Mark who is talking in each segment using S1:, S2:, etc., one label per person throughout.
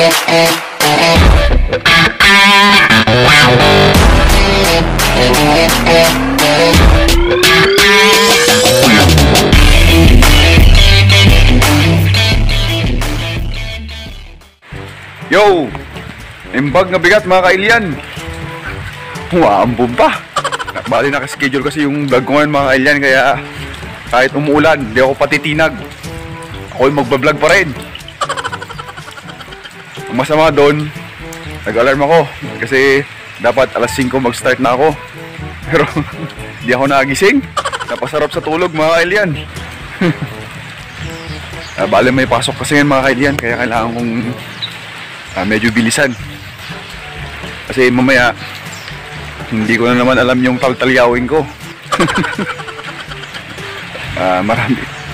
S1: Yo! Imbag na bigat mga kailian. Umaambog pa. Bali nakaschedule kasi yung vlog ko ngayon mga kailian, kaya kahit umuulan, hindi ako patitinag. Ako'y magbablog pa rin. Ang masama doon, nag-alarm ako kasi dapat alas 5 mag-start na ako. Pero hindi ako nagising. Napasarap sa tulog mga kailian. Bali may pasok kasi ngayon mga kailian, kaya kailangan kong medyo bilisan. Kasi mamaya hindi ko na naman alam yung taltalyawin ko.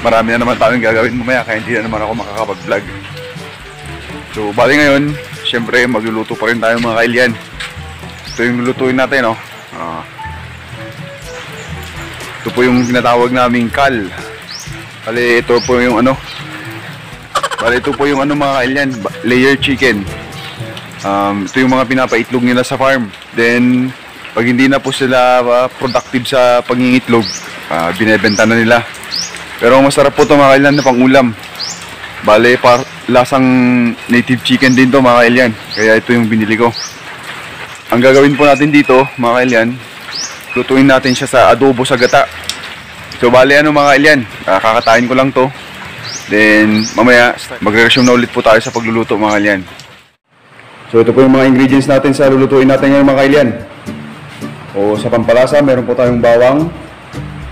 S1: Marami na naman tayong gagawin mamaya, kaya hindi na naman ako makakapag-vlog. So bali ngayon, syempre magluluto pa rin tayo mga kailian. Ito yung lulutuin natin, no? Ito po yung tinatawag naming kal. Bali ito po yung mga kailian, layer chicken. Ito yung mga pinapaitlog nila sa farm. Then pag hindi na po sila productive sa pangingitlog, binebenta na nila. Pero masarap po ito mga kailian na pang-ulam. Bale, lasang native chicken din to mga kailian. Kaya ito yung binili ko. Ang gagawin po natin dito mga kailian, lutuin natin siya sa adobo sa gata. So bale mga kailian, kakatayin ko lang to. Then mamaya magre-resume na ulit po tayo sa pagluluto mga kailian. So ito po yung mga ingredients natin sa lulutuin natin ngayon mga kailian. O sa pampalasa, meron po tayong bawang,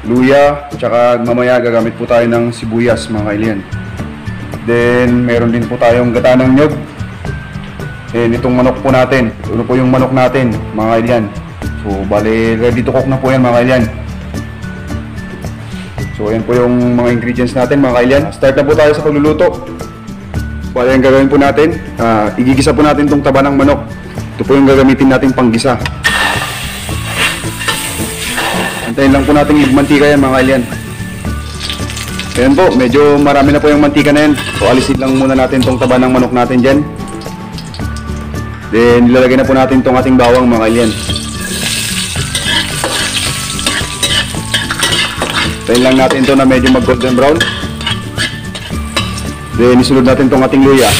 S1: luya, tsaka mamaya gagamit po tayo ng sibuyas mga kailian. Then meron din po tayong gata ng nyog. Then itong manok po natin, ito po yung manok natin mga kailian. So bale ready to cook na po yan mga kailian. So ayan po yung mga ingredients natin mga kailian. Start na po tayo sa pagluluto. Bale ang gagawin po natin, igigisa po natin itong taba ng manok. Ito po yung gagamitin natin panggisa. Antayin lang po natin mantika yan mga kailian. Ayan po, medyo marami na po yung mantika na yan. So alisin lang muna natin itong taba ng manok natin dyan. Then ilalagay na po natin itong ating bawang mga kailian. Tayin lang natin ito na medyo mag golden brown. Then isunod natin itong ating luya.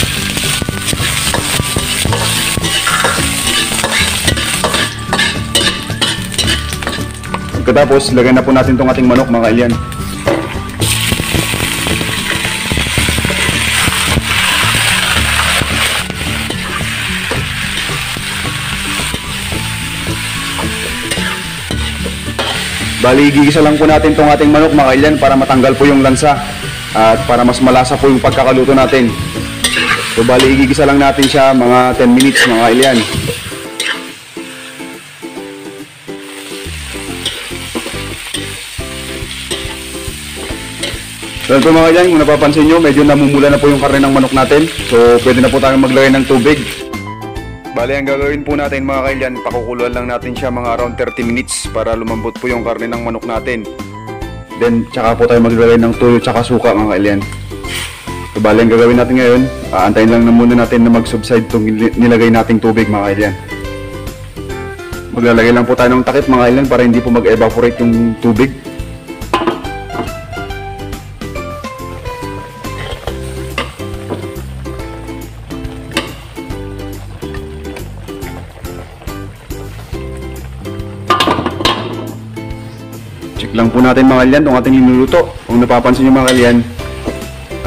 S1: Pagkatapos lagay na po natin itong ating manok mga kailian. Bali, gigisa lang po natin itong ating manok mga kailian para matanggal po yung lansa at para mas malasa po yung pagkakaluto natin. So bali, igigisa lang natin siya mga 10 minutes mga kailian. So ito mga kailian, kung napapansin nyo, medyo namumula na po yung karne ng manok natin. So pwede na po tayong maglagay ng tubig. Bale, ang gagawin po natin mga kailian, pakukuluan lang natin siya mga around 30 minutes para lumambot po yung karne ng manok natin. Then, tsaka po tayo maglalagay ng tuyo tsaka suka mga kailian. So, bale, ang gagawin natin ngayon, aantayin lang na muna natin na mag-subside itong nilagay nating tubig mga kailian. Maglalagay lang po tayo ng takip mga kailian para hindi po mag-evaporate yung tubig. Check lang po natin mga kailian itong ating linuluto. Kung napapansin nyo mga kailian,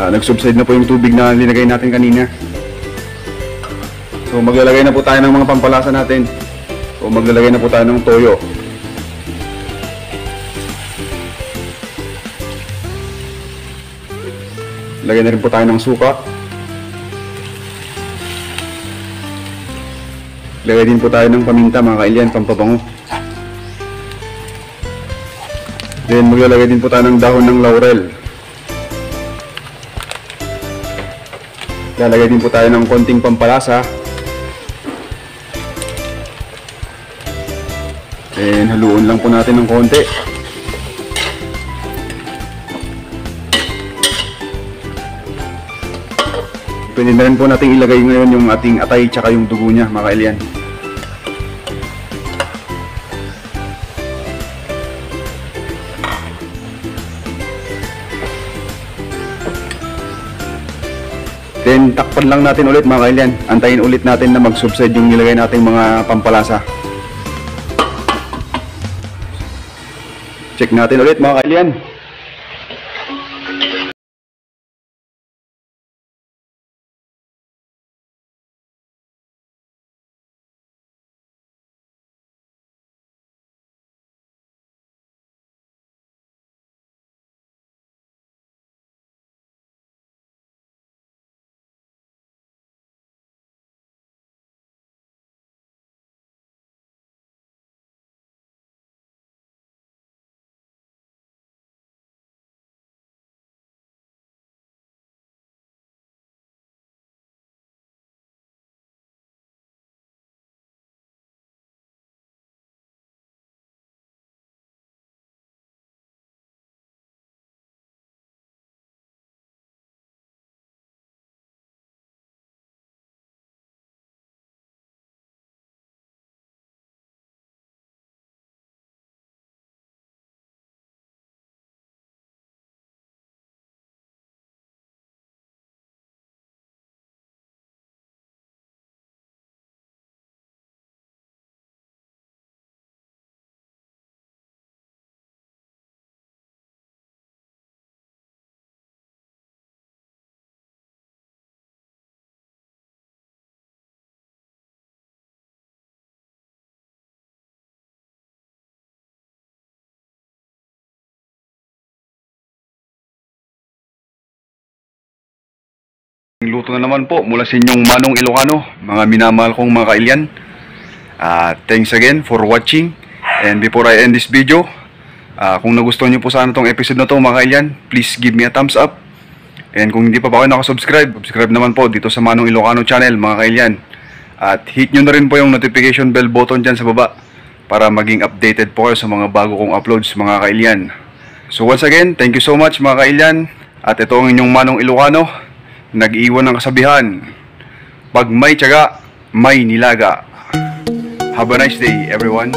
S1: nag-subside na po yung tubig na linagay natin kanina. So maglalagay na po tayo ng mga pampalasa natin. So maglalagay na po tayo ng toyo. Lagay na rin po tayo ng suka. Lagay din po tayo ng paminta mga kailian, pampabango. Then maglalagay din po tayo ng dahon ng laurel. Lalagay din po tayo ng konting pampalasa. Then haluin lang po natin ng konti. Ito pwede na rin po natin ilagay ngayon yung ating atay tsaka yung dugo niya, mga kailyan. Then takpan lang natin ulit, mga kailyan. Antayin ulit natin na mag-subside yung nilagay nating mga pampalasa. Check natin ulit, mga kailyan. Luto na naman po mula sa inyong Manong Ilocano, mga minamahal kong mga kailyan. Thanks again for watching. And before I end this video, kung nagustuhan nyo po sana itong episode na to, mga kailyan, please give me a thumbs up. And kung hindi pa ba kayo nakasubscribe, subscribe naman po dito sa Manong Ilocano channel, mga kailyan. At hit nyo na rin po yung notification bell button dyan sa baba para maging updated po kayo sa mga bago kong uploads, mga kailyan. So once again, thank you so much, mga kailyan. At ito ang inyong Manong Ilocano, nag-iwan ng kasabihan, pag may tiyaga, may nilaga. Have a nice day, everyone.